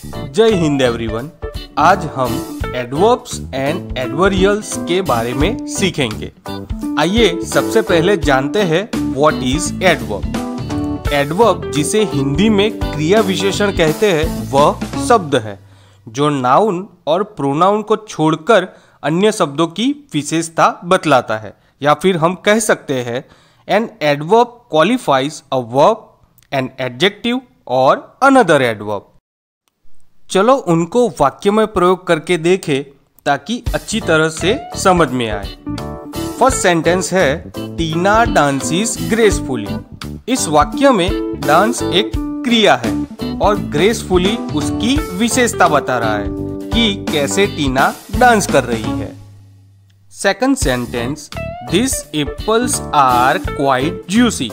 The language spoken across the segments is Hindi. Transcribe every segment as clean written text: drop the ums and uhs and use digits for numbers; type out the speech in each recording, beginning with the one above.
जय हिंद एवरीवन। आज हम एडवर्ब्स एंड एडवर्बियल्स के बारे में सीखेंगे। आइए सबसे पहले जानते हैं व्हाट इज एडवर्ब। एडवर्ब, जिसे हिंदी में क्रिया विशेषण कहते हैं, वह शब्द है जो नाउन और प्रोनाउन को छोड़कर अन्य शब्दों की विशेषता बतलाता है, या फिर हम कह सकते हैं an adverb qualifies a verb, an adjective और अनदर एडवर्ब। चलो उनको वाक्य में प्रयोग करके देखें ताकि अच्छी तरह से समझ में आए। फर्स्ट सेंटेंस है टीना डांसेस ग्रेसफुली। इस वाक्य में डांस एक क्रिया है और ग्रेसफुली उसकी विशेषता बता रहा है कि कैसे टीना डांस कर रही है। Second sentence this apples are quite juicy.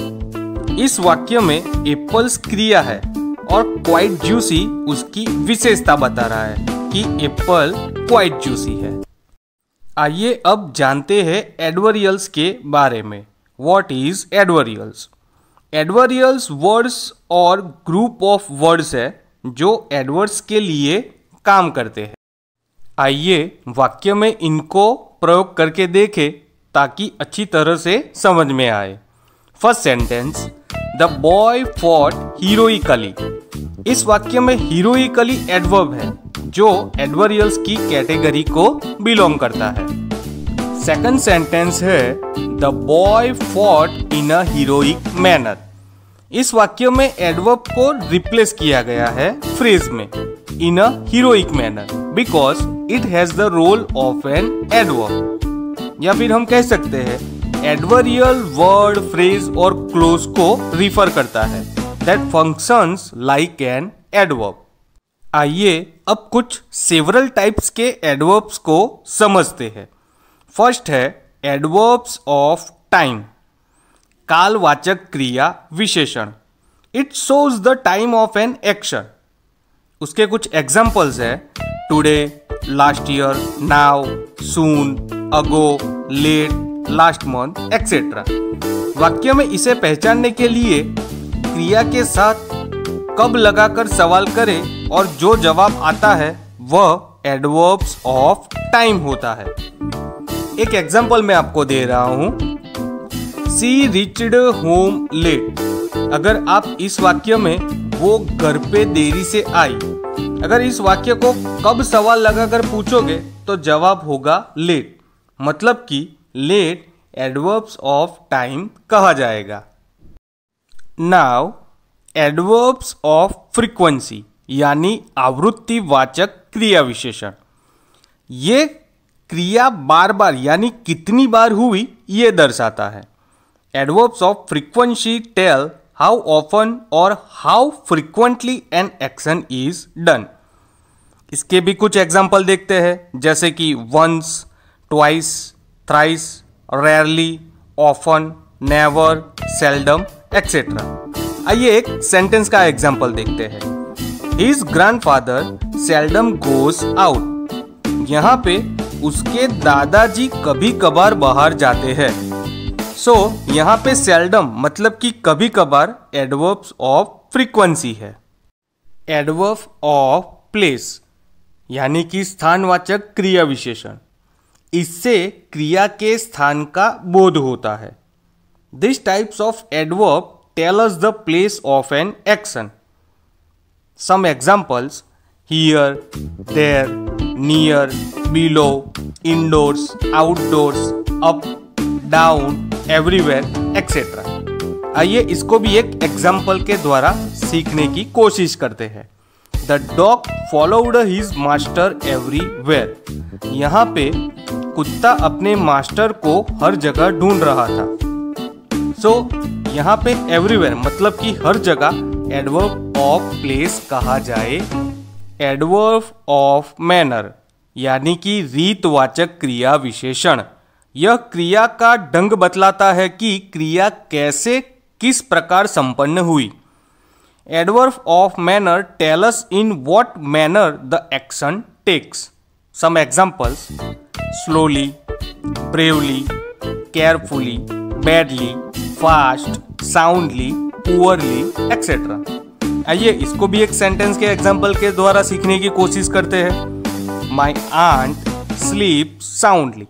इस वाक्य में एप्पल्स क्रिया है और क्वाइट जूसी उसकी विशेषता बता रहा है कि एप्पल क्वाइट जूसी है। आइए अब जानते हैं एडवर्बियल्स के बारे में। What is adverbials? Adverbials words और ग्रुप ऑफ वर्ड्स है जो एडवर्ब्स के लिए काम करते हैं। आइए वाक्य में इनको प्रयोग करके देखें ताकि अच्छी तरह से समझ में आए। First sentence the boy fought heroically. इस वाक्य में हीरोइकली एडवर्ब है जो एडवर्बियल्स की कैटेगरी को बिलोंग करता है। सेकंड सेंटेंस है the boy fought in a heroic manner. इस वाक्य में एडवर्ब को रिप्लेस किया गया है फ्रेज में in a heroic manner because it has the role of an adverb, या फिर हम कह सकते हैं एडवर्बियल वर्ड, फ्रेज और क्लोज को रिफर करता है that functions like an adverb. आइए अब कुछ सेवरल टाइप्स के एडवर्ब्स को समझते हैं। फर्स्ट है एडवर्ब्स ऑफ टाइम, कालवाचक क्रिया विशेषण। It shows the time of an action. उसके कुछ एग्जाम्पल्स है टुडे, लास्ट ईयर, नाउ, सून, अगो, लेट, लास्ट मंथ एक्सेट्रा। वाक्य में इसे पहचानने के लिए क्रिया के साथ कब लगाकर सवाल करें और जो जवाब आता है वह एडवर्ब्स ऑफ टाइम होता है। एक एग्जांपल मैं आपको दे रहा हूं, सी रिच्ड होम लेट। अगर आप इस वाक्य में वो घर पे देरी से आई, अगर इस वाक्य को कब सवाल लगाकर पूछोगे तो जवाब होगा लेट, मतलब कि लेट एडवर्ब्स ऑफ टाइम कहा जाएगा। नाउ एडवर्ब्स ऑफ फ्रीक्वेंसी यानी आवृत्तिवाचक क्रिया विशेषण। ये क्रिया बार बार यानी कितनी बार हुई ये दर्शाता है। Adverbs of frequency tell how often और how frequently an action is done. इसके भी कुछ एग्जाम्पल देखते हैं जैसे कि once, twice, thrice, rarely, often, never, seldom etcetera. आइए एक सेंटेंस का एग्जांपल देखते हैं। His grandfather seldom goes out. यहाँ पे उसके दादाजी कभी कभार बाहर जाते हैं। सो यहाँ पे सेल्डम मतलब कि कभी कभार एडवर्ब्स ऑफ फ्रीक्वेंसी है। एडवर्ब ऑफ प्लेस यानी कि स्थानवाचक क्रिया विशेषण। इससे क्रिया के स्थान का बोध होता है। This types of adverb tell us the place of an action. Some examples here, there, near, below, indoors, outdoors, up, down, everywhere etcetera. आइए इसको भी एक एग्जाम्पल के द्वारा सीखने की कोशिश करते हैं। The dog followed his master everywhere. यहाँ पे कुत्ता अपने मास्टर को हर जगह ढूंढ रहा था। सो यहाँ पे एवरीवेयर मतलब कि हर जगह एडवर्ब ऑफ प्लेस कहा जाए। एडवर्ब ऑफ मैनर यानी कि रीतवाचक क्रिया विशेषण। यह क्रिया का ढंग बतलाता है कि क्रिया कैसे किस प्रकार संपन्न हुई। Adverb of manner tell us in what manner the action takes. Some examples slowly, bravely, carefully, badly, fast, soundly, poorly, etc. आइए इसको भी एक सेंटेंस के एग्जाम्पल के द्वारा सीखने की कोशिश करते हैं। माई आंट स्लीप साउंडली,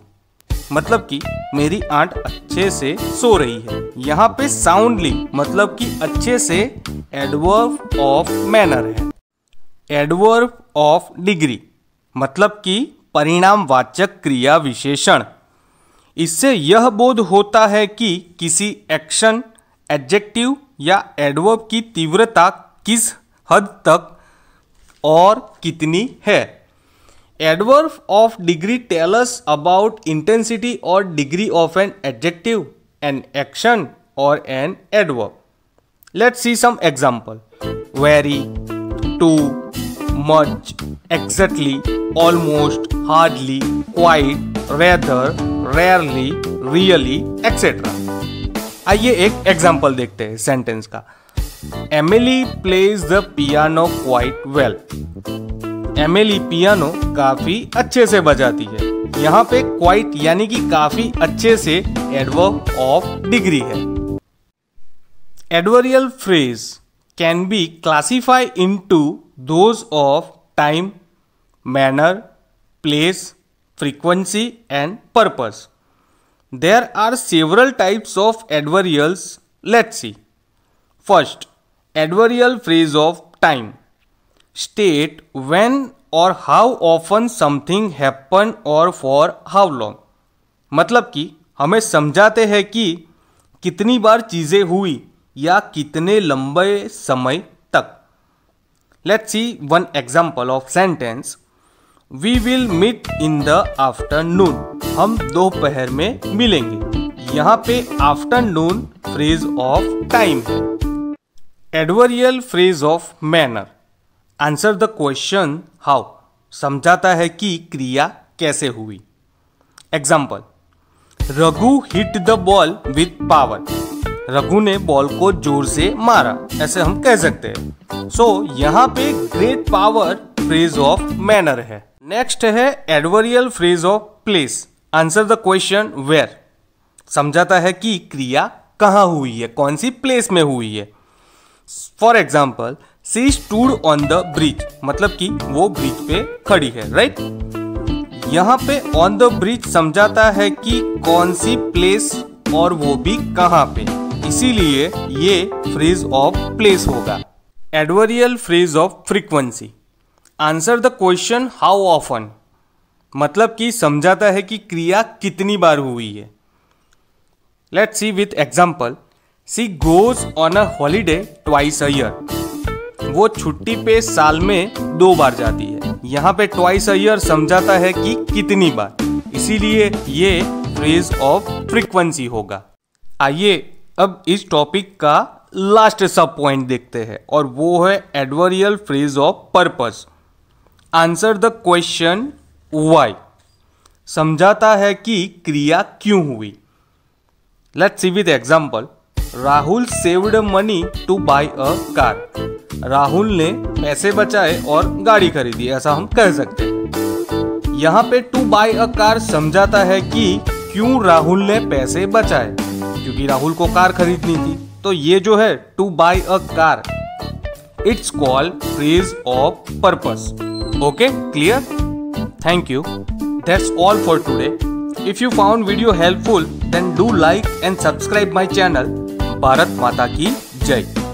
मतलब कि मेरी आंट अच्छे से सो रही है। यहाँ पे साउंडली मतलब कि अच्छे से एडवर्ब ऑफ मैनर है। एडवर्ब ऑफ डिग्री मतलब कि परिणामवाचक क्रिया विशेषण। इससे यह बोध होता है कि किसी एक्शन, एडजेक्टिव या एडवर्ब की तीव्रता किस हद तक और कितनी है। Adverb of degree tell us about intensity और degree of an adjective, an action और an adverb. Let's see some example. Very, too, much, exactly, almost, hardly, quite, rather, rarely, really, etc. आइए एक एग्जाम्पल देखते हैं सेंटेंस का। Emily plays the piano quite well. Emily piano काफी अच्छे से बजाती है। यहाँ पे क्वाइट यानी कि काफी अच्छे से एडवर्ब ऑफ डिग्री है। Adverbial phrase can be classified into those of time, manner, place, frequency and purpose. There are several types of adverbials. Let's see. First, adverbial phrase of time. State when or how often something happen or for how long. मतलब कि हमें समझाते हैं कि कितनी बार चीजें हुई या कितने लंबे समय तक। Let's see one example of sentence. We will meet in the afternoon. हम दोपहर में मिलेंगे। यहाँ पे आफ्टरनून फ्रेज ऑफ टाइम है। Adverbial phrase of manner. Answer the question how, समझाता है कि क्रिया कैसे हुई। Example, Raghu hit the ball with power. Raghu ने बॉल को जोर से मारा, ऐसे हम कह सकते हैं। सो यहाँ पे great power phrase of manner है। नेक्स्ट है adverbial phrase of place. Answer the question where, समझाता है कि क्रिया कहाँ हुई है, कौन सी प्लेस में हुई है। For example, she stood on the bridge, मतलब कि वो ब्रिज पे खड़ी है, राइट। यहाँ पे ऑन द ब्रिज समझाता है कि कौन सी प्लेस और वो भी कहाँ पे, इसीलिए ये फ्रेज ऑफ प्लेस होगा। Adverbial phrase of frequency. Answer the question how often, मतलब कि समझाता है कि क्रिया कितनी बार हुई है। Let's see with example. She goes on a holiday twice a year. वो छुट्टी पे साल में 2 बार जाती है। यहाँ पे ट्वाइस अ ईयर समझाता है कि कितनी बार, इसीलिए ये फ्रेज ऑफ फ्रीक्वेंसी होगा। आइए अब इस टॉपिक का लास्ट सब पॉइंट देखते हैं और वो है adverbial phrase of purpose. Answer the question why, समझाता है कि क्रिया क्यों हुई। Let's see with example. Rahul saved money to buy a car. Rahul ने पैसे बचाए और गाड़ी खरीदी, ऐसा हम कह सकते हैं। यहाँ पे टू बाय अ कार समझाता है कि क्यों राहुल ने पैसे बचाए, क्योंकि राहुल को कार खरीदनी थी। तो ये जो है to buy a car, it's called phrase of purpose. Okay, clear? Thank you. That's all for today. If you found video helpful then do like and subscribe my channel. Bharat Mata की जय।